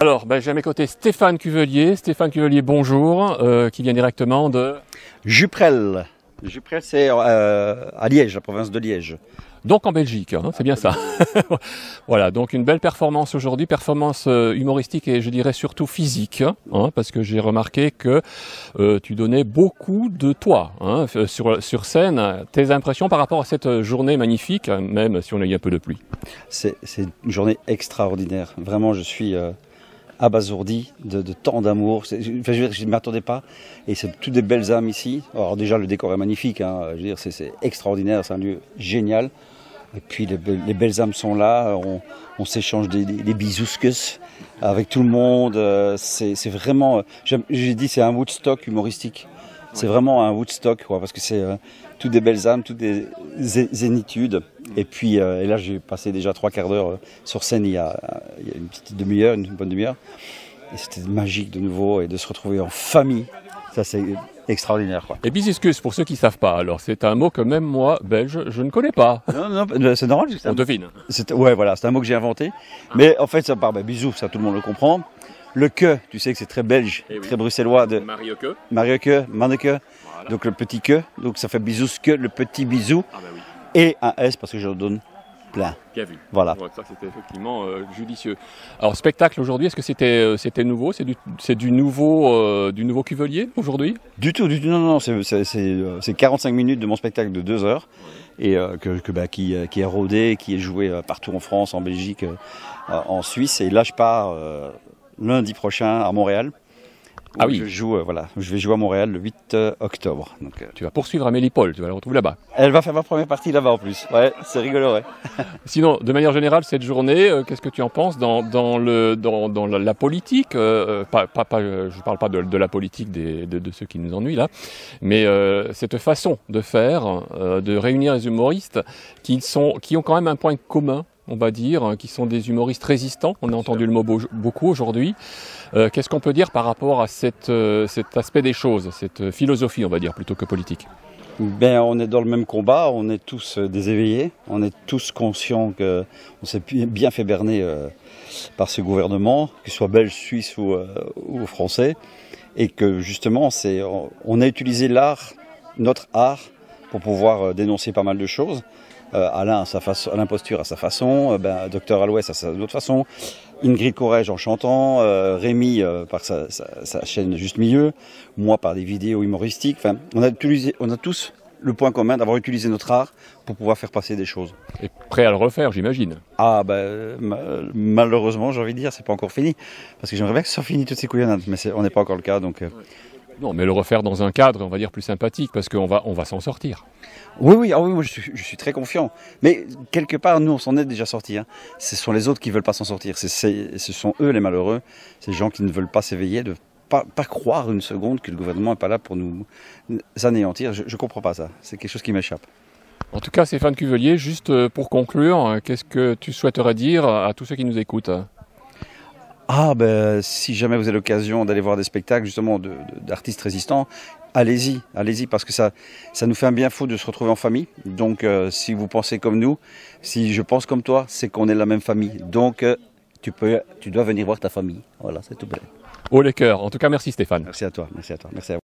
Alors, j'ai à mes côtés Stéphane Cuvelier. Stéphane Cuvelier, bonjour, qui vient directement de... Juprel. Juprel, c'est à Liège, la province de Liège. Donc en Belgique, hein, c'est bien ça. Voilà, donc une belle performance aujourd'hui, performance humoristique et je dirais surtout physique, hein, parce que j'ai remarqué que tu donnais beaucoup de toi hein, sur scène. Tes impressions par rapport à cette journée magnifique, même si on a eu un peu de pluie? C'est une journée extraordinaire. Vraiment, je suis abasourdi de tant d'amour. Je ne m'attendais pas. Et c'est toutes des belles âmes ici. Alors déjà, le décor est magnifique. Hein. Je veux dire, c'est extraordinaire. C'est un lieu génial. Et puis les belles âmes sont là. On s'échange des bisousques avec tout le monde. C'est vraiment... J'ai dit c'est un Woodstock humoristique. C'est vraiment un Woodstock, quoi, parce que c'est toutes des belles âmes, toutes des zénitudes. Et puis et là, j'ai passé déjà 3 quarts d'heure sur scène il y a une petite demi-heure, une bonne demi-heure. Et c'était magique de nouveau, et de se retrouver en famille. Ça, c'est extraordinaire, quoi. Et bisuscus, pour ceux qui ne savent pas, alors c'est un mot que même moi, belge, je ne connais pas. Non, c'est normal. On devine. Ouais, voilà, c'est un mot que j'ai inventé. Mais en fait, ça part, bisous, ça tout le monde le comprend. Le que, tu sais que c'est très belge, très bruxellois. De Marieke. Marieke, Manneke, voilà. Donc le petit que, donc ça fait bisous que, le petit bisou. Ah bah oui. Et un S parce que je donne plein. Bien vu. Voilà. Ouais, ça c'était effectivement judicieux. Alors spectacle aujourd'hui, est-ce que c'était nouveau? C'est du nouveau Cuvelier aujourd'hui? Du tout, non, c'est 45 minutes de mon spectacle de 2 heures. Et qui est rodé, qui est joué partout en France, en Belgique, en Suisse. Et là je pars lundi prochain à Montréal. Ah oui. Je vais jouer à Montréal le 8 octobre. Donc, tu vas poursuivre Amélie Paul, tu vas la retrouver là-bas. Elle va faire ma première partie là-bas en plus. Ouais, c'est rigolo, ouais. Sinon, de manière générale, cette journée, qu'est-ce que tu en penses dans la politique je ne parle pas de la politique de ceux qui nous ennuient là, mais cette façon de faire, de réunir les humoristes qui ont quand même un point commun, on va dire, qui sont des humoristes résistants. On a entendu le mot beaucoup aujourd'hui. Qu'est-ce qu'on peut dire par rapport à cet aspect des choses, cette philosophie, on va dire, plutôt que politique? On est dans le même combat, on est tous des éveillés, on est tous conscients qu'on s'est bien fait berner par ce gouvernement, qu'il soit belge, suisse ou français, et que justement, on a utilisé notre art, pour pouvoir dénoncer pas mal de choses. Alain à l'imposture à sa façon, Docteur Aloès à sa autre façon, Ingrid Corrège en chantant, Rémi par sa chaîne Juste Milieu, moi par des vidéos humoristiques. Enfin, on a tous le point commun d'avoir utilisé notre art pour pouvoir faire passer des choses. Et prêt à le refaire, j'imagine. Ah malheureusement, j'ai envie de dire, c'est pas encore fini, parce que j'aimerais bien que ce soit fini toutes ces couillonnades, mais on n'est pas encore le cas, donc. Non, mais le refaire dans un cadre, on va dire, plus sympathique, parce qu'on va s'en sortir. Oui, moi je suis très confiant. Mais quelque part, nous, on s'en est déjà sortis. Hein. Ce sont les autres qui ne veulent pas s'en sortir. Ce sont eux les malheureux, ces gens qui ne veulent pas s'éveiller, de pas croire une seconde que le gouvernement n'est pas là pour nous anéantir. Je ne comprends pas ça. C'est quelque chose qui m'échappe. En tout cas, Stéphane Cuvelier, juste pour conclure, qu'est-ce que tu souhaiterais dire à tous ceux qui nous écoutent? Si jamais vous avez l'occasion d'aller voir des spectacles justement d'artistes résistants, allez-y, parce que ça nous fait un bien fou de se retrouver en famille. Donc si vous pensez comme nous, si je pense comme toi, c'est qu'on est la même famille. Donc tu dois venir voir ta famille. Voilà, c'est tout. Haut les cœurs. En tout cas, merci Stéphane. Merci à toi. Merci à vous.